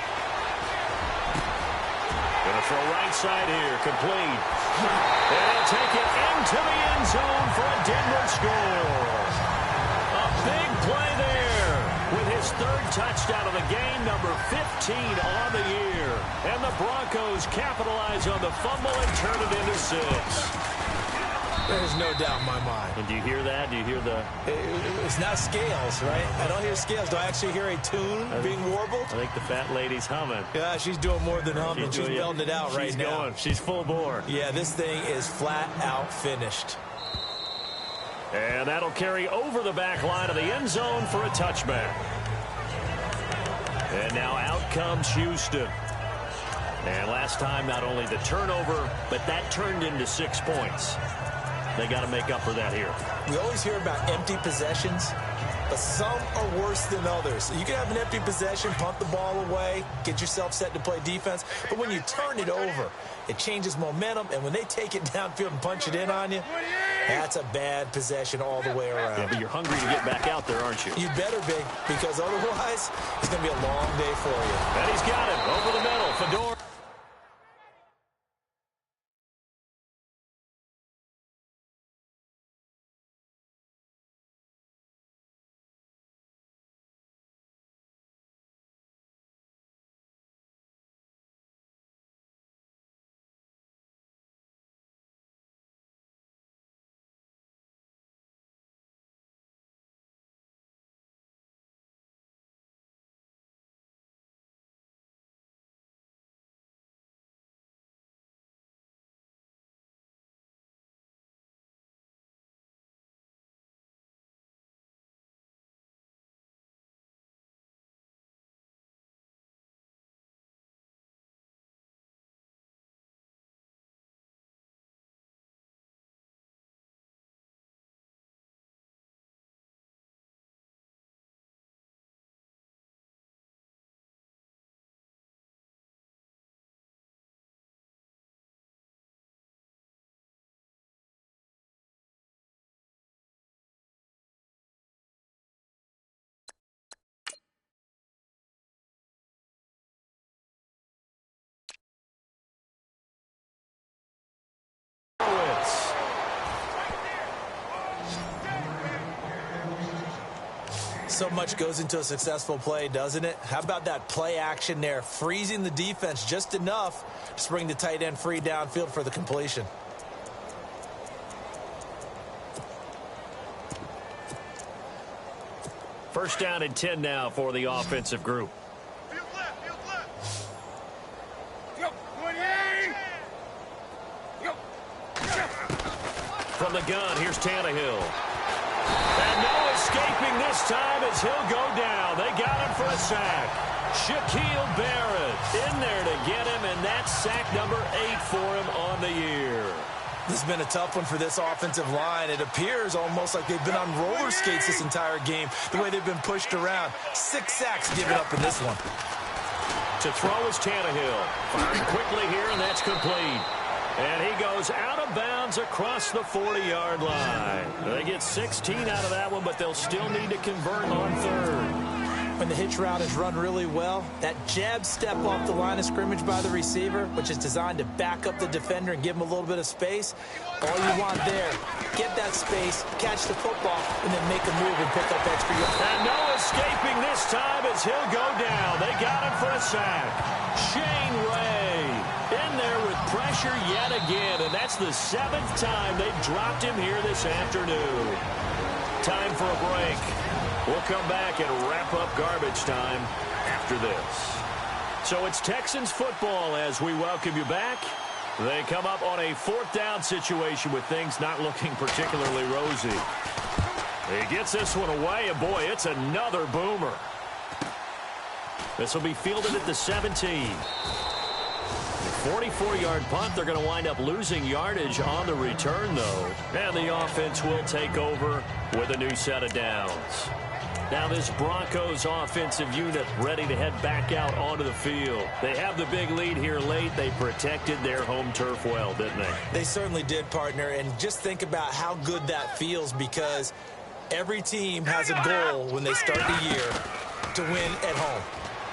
[SPEAKER 3] Gonna throw right side here, complete. And he'll take it into the end zone for a Denver score. A big play there with his 3rd touchdown of the game, number 15 on the year. And the Broncos capitalize on the fumble and turn it into 6.
[SPEAKER 4] There's no doubt in my mind.
[SPEAKER 3] And do you hear that? Do you hear the...
[SPEAKER 4] It's not scales, right? I don't hear scales. Do I actually hear a tune being warbled?
[SPEAKER 3] I think the fat lady's humming.
[SPEAKER 4] Yeah, she's doing more than humming. She's belting it out right now.
[SPEAKER 3] She's going. She's full bore.
[SPEAKER 4] Yeah, this thing is flat out finished.
[SPEAKER 3] And that'll carry over the back line of the end zone for a touchback. And now out comes Houston. And last time, not only the turnover, but that turned into 6 points. They got to make up for that here.
[SPEAKER 4] We always hear about empty possessions, but some are worse than others. You can have an empty possession, punt the ball away, get yourself set to play defense, but when you turn it over, it changes momentum, and when they take it downfield and punch it in on you, that's a bad possession all the way around.
[SPEAKER 3] Yeah, but you're hungry to get back out there, aren't you?
[SPEAKER 4] You better be, because otherwise, it's going to be a long day for you.
[SPEAKER 3] And he's got it over the middle. Fedor.
[SPEAKER 4] So much goes into a successful play, doesn't it? How about that play action there, freezing the defense just enough to bring the tight end free downfield for the completion.
[SPEAKER 3] First down and 10 now for the offensive group. From the gun, here's Tannehill. And no escaping this time as he'll go down. They got him for a sack. Shaquille Barrett in there to get him, and that's sack number 8 for him on the year.
[SPEAKER 4] This has been a tough one for this offensive line. It appears almost like they've been on roller skates this entire game, the way they've been pushed around. 6 sacks given up in this one.
[SPEAKER 3] To throw is Tannehill. Firing quickly here, and that's complete. And he goes out of bounds across the 40-yard line. They get 16 out of that one, but they'll still need to convert on third.
[SPEAKER 4] When the hitch route is run really well, that jab step off the line of scrimmage by the receiver, which is designed to back up the defender and give him a little bit of space, all you want there, get that space, catch the football, and then make a move and pick up extra yards.
[SPEAKER 3] And no escaping this time as he'll go down. They got him for a sack. Shane Ray in there with pressure yet again, and that's the 7th time they've dropped him here this afternoon. Time for a break. We'll come back and wrap up garbage time after this. So it's Texans football as we welcome you back. They come up on a 4th down situation with things not looking particularly rosy. He gets this one away, and boy, it's another boomer. This will be fielded at the 17. 44-yard punt. They're going to wind up losing yardage on the return, though. And the offense will take over with a new set of downs. Now this Broncos offensive unit ready to head back out onto the field. They have the big lead here late. They protected their home turf well, didn't they?
[SPEAKER 4] They certainly did, partner. And just think about how good that feels, because every team has a goal when they start the year to win at home.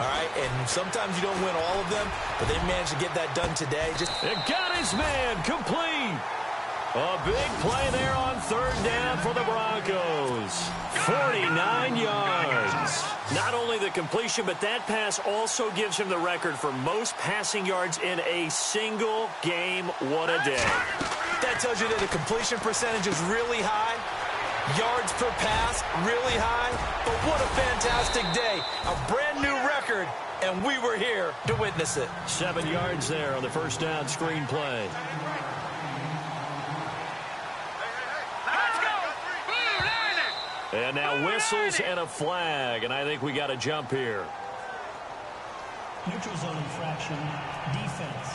[SPEAKER 4] All right, and sometimes you don't win all of them, but they managed to get that done today.
[SPEAKER 3] It got his man complete. A big play there on 3rd down for the Broncos. 49 yards. Not only the completion, but that pass also gives him the record for most passing yards in a single game. What a day.
[SPEAKER 4] That tells you that the completion percentage is really high. Yards per pass, really high. But what a fantastic day. A brand new record, and we were here to witness it.
[SPEAKER 3] 7 yards there on the first down screen play. And now whistles and a flag, and I think we got a jump here.
[SPEAKER 5] Neutral zone infraction, defense.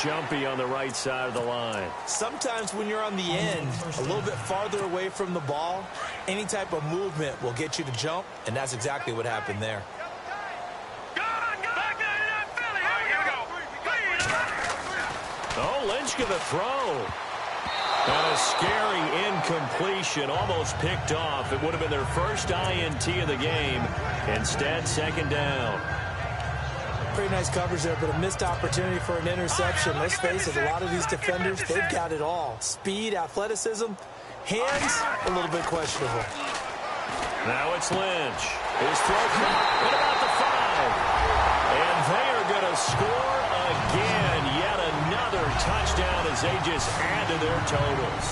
[SPEAKER 3] Jumpy on the right side of the line.
[SPEAKER 4] Sometimes when you're on the end, a little bit farther away from the ball, any type of movement will get you to jump, and that's exactly what happened there.
[SPEAKER 3] Oh, Lynch going to throw. And a scary incompletion, almost picked off. It would have been their first INT of the game. Instead, 2nd down.
[SPEAKER 4] Pretty nice coverage there, but a missed opportunity for an interception. Let's face it, a lot of these defenders, they've got it all. Speed, athleticism, hands, a little bit questionable.
[SPEAKER 3] Now it's Lynch. His throw caught. What about the 5? And they are going to score again. Yet another touchdown as they just add to their totals.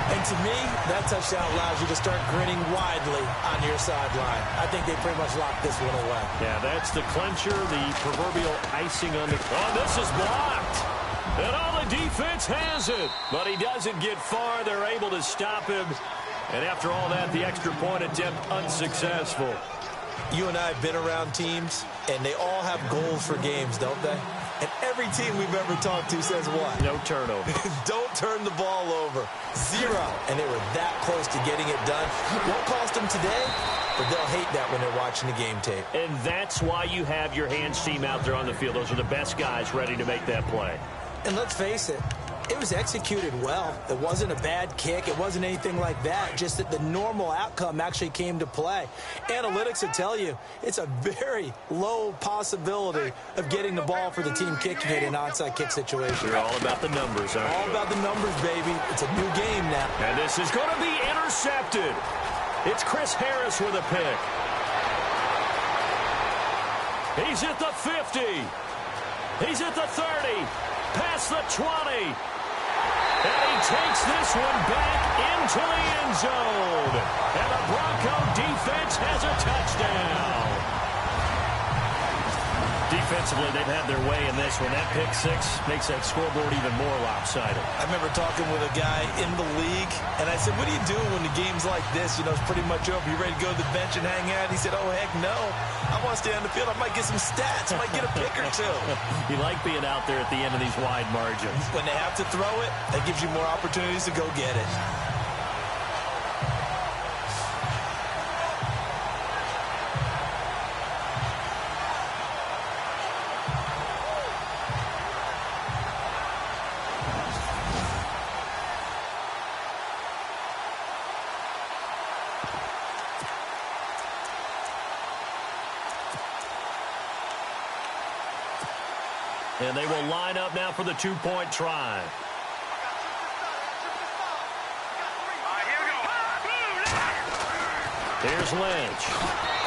[SPEAKER 4] And to me, that touchdown allows you to start grinning widely on your sideline. I think they pretty much locked this one away.
[SPEAKER 3] Yeah, that's the clincher, the proverbial icing on the... Oh, this is blocked. And all the defense has it. But he doesn't get far. They're able to stop him. And after all that, the extra point attempt unsuccessful.
[SPEAKER 4] You and I have been around teams, and they all have goals for games, don't they? And every team we've ever talked to says what?
[SPEAKER 3] No turnover.
[SPEAKER 4] Don't turn the ball over. 0. And they were that close to getting it done. Won't cost them today, but they'll hate that when they're watching the game tape.
[SPEAKER 3] And that's why you have your hands team out there on the field. Those are the best guys ready to make that play.
[SPEAKER 4] And let's face it, It was executed well. It wasn't a bad kick. It wasn't anything like that. Just that the normal outcome actually came to play. Analytics will tell you it's a very low possibility of getting the ball for the team kicking it in an onside kick situation.
[SPEAKER 3] You're all about the numbers, aren't you?
[SPEAKER 4] All about the numbers, baby. It's a new game now.
[SPEAKER 3] And this is going to be intercepted. It's Chris Harris with a pick. He's at the 50. He's at the 30. Past the 20. And he takes this one back into the end zone. And the Bronco defense has a touchdown. Defensively, they've had their way in this one. That pick six makes that scoreboard even more lopsided.
[SPEAKER 4] I remember talking with a guy in the league, and I said, what do you do when the game's like this? You know, it's pretty much over. You ready to go to the bench and hang out? He said, oh, heck no. I want to stay on the field. I might get some stats. I might get a pick or two.
[SPEAKER 3] You like being out there at the end of these wide margins.
[SPEAKER 4] When they have to throw it, that gives you more opportunities to go get it.
[SPEAKER 3] And they will line up now for the two-point try. Here's Lynch.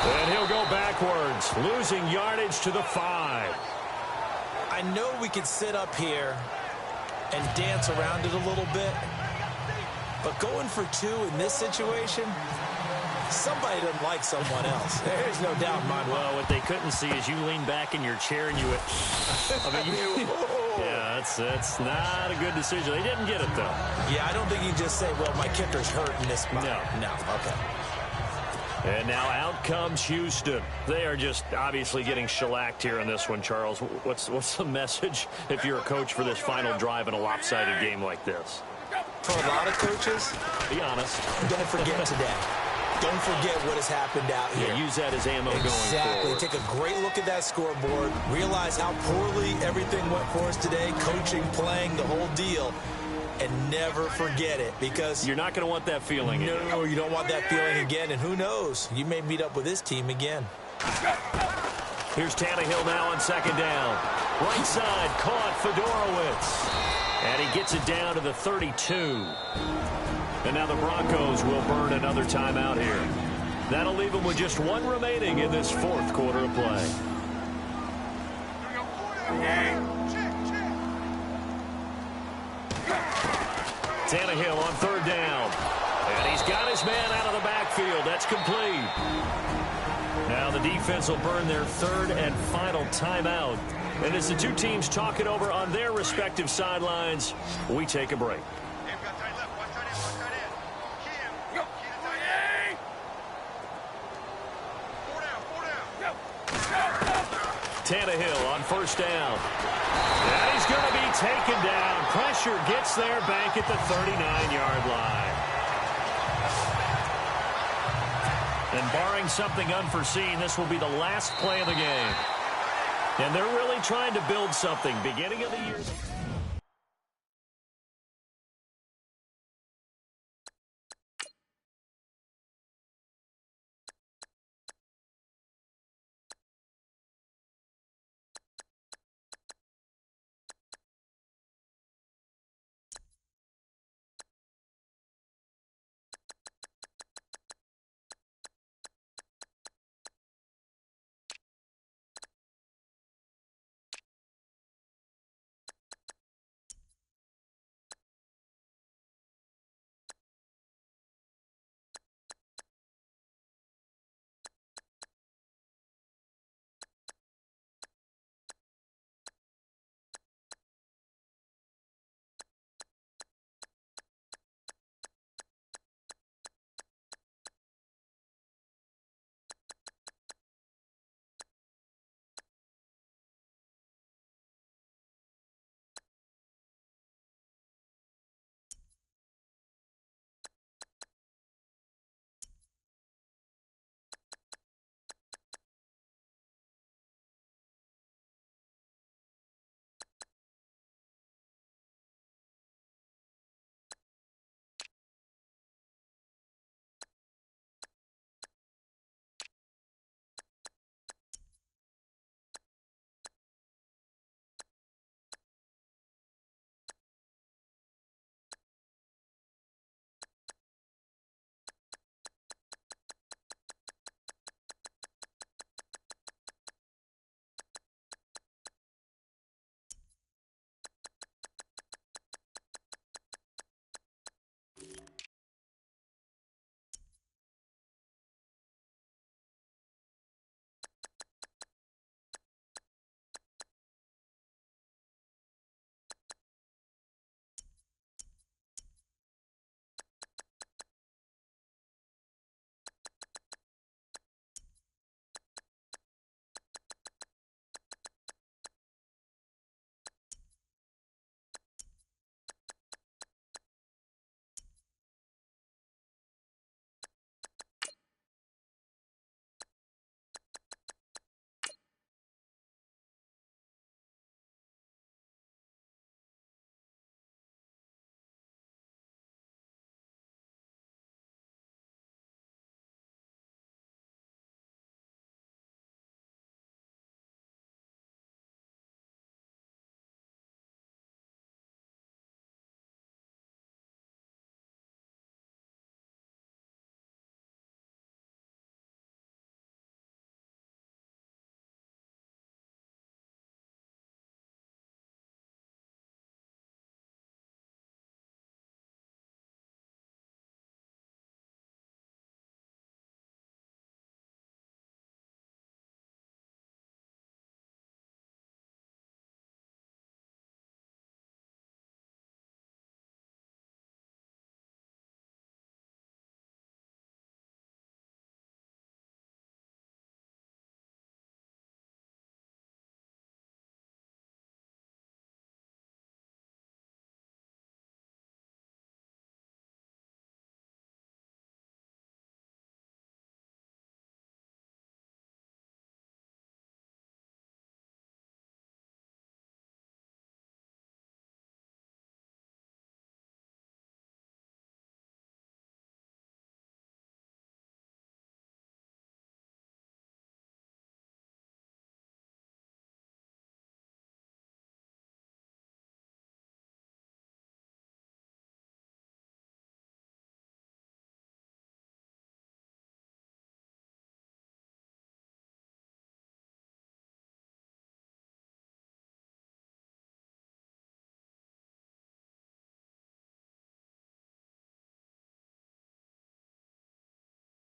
[SPEAKER 3] And he'll go backwards, losing yardage to the 5.
[SPEAKER 4] I know we could sit up here and dance around it a little bit, but going for 2 in this situation, somebody doesn't like someone else. There's no doubt in my mind.
[SPEAKER 3] Well, what they couldn't see is you lean back in your chair and you went, yeah, that's not a good decision. They didn't get it, though.
[SPEAKER 4] Yeah, I don't think you just say, well, my kicker's hurt in this spot. No, okay.
[SPEAKER 3] And now out comes Houston. They are just obviously getting shellacked here in this one, Charles. What's the message if you're a coach for this final drive in a lopsided game like this?
[SPEAKER 4] For a lot of coaches,
[SPEAKER 3] be honest,
[SPEAKER 4] don't forget today. Don't forget what has happened out here.
[SPEAKER 3] Yeah, use that as ammo going forward.
[SPEAKER 4] Exactly. Take a great look at that scoreboard. Realize how poorly everything went for us today. Coaching, playing, the whole deal. And never forget it, because
[SPEAKER 3] you're not going to want that feeling again.
[SPEAKER 4] No, you don't want that feeling again. And who knows? You may meet up with this team again.
[SPEAKER 3] Here's Tannehill now on second down. Right side, caught Fedorowicz. And he gets it down to the 32. And now the Broncos will burn another timeout here. That'll leave them with just 1 remaining in this 4th quarter of play. Tannehill on 3rd down. And he's got his man out of the backfield. That's complete. Now the defense will burn their 3rd and final timeout. And as the two teams talk it over on their respective sidelines, we take a break. Tannehill on 1st down. And he's going to be taken down. Pressure gets there back at the 39-yard line. And barring something unforeseen, this will be the last play of the game. And they're really trying to build something. Beginning of the year.